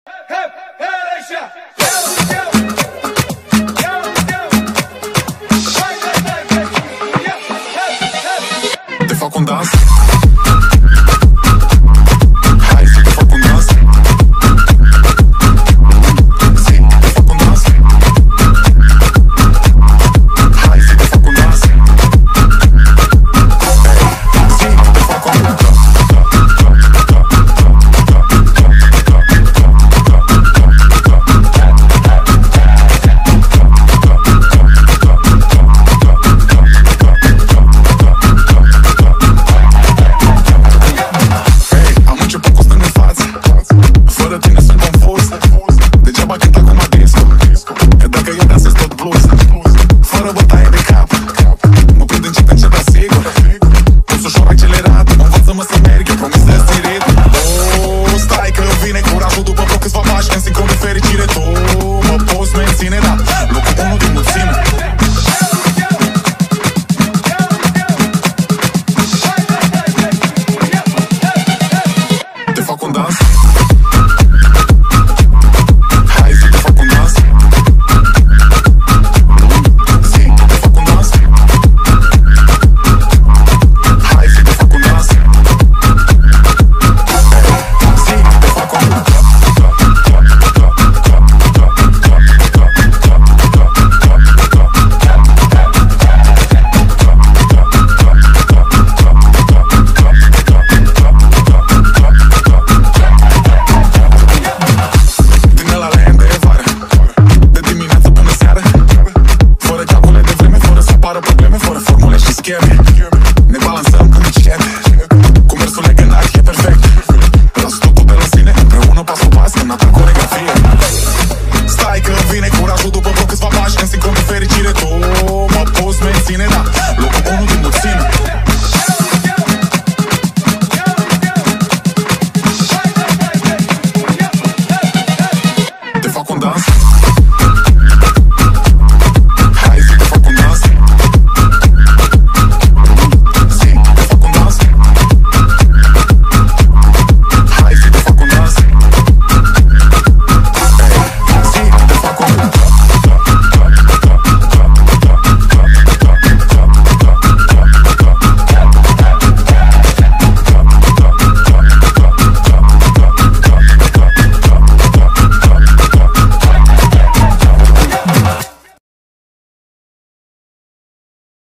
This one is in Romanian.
Te fac un dans. Hai să te fac un dans. Si, te fac un dans. Hai să te fac un dans. Si, te fac un dans. În sincron de fericire tot.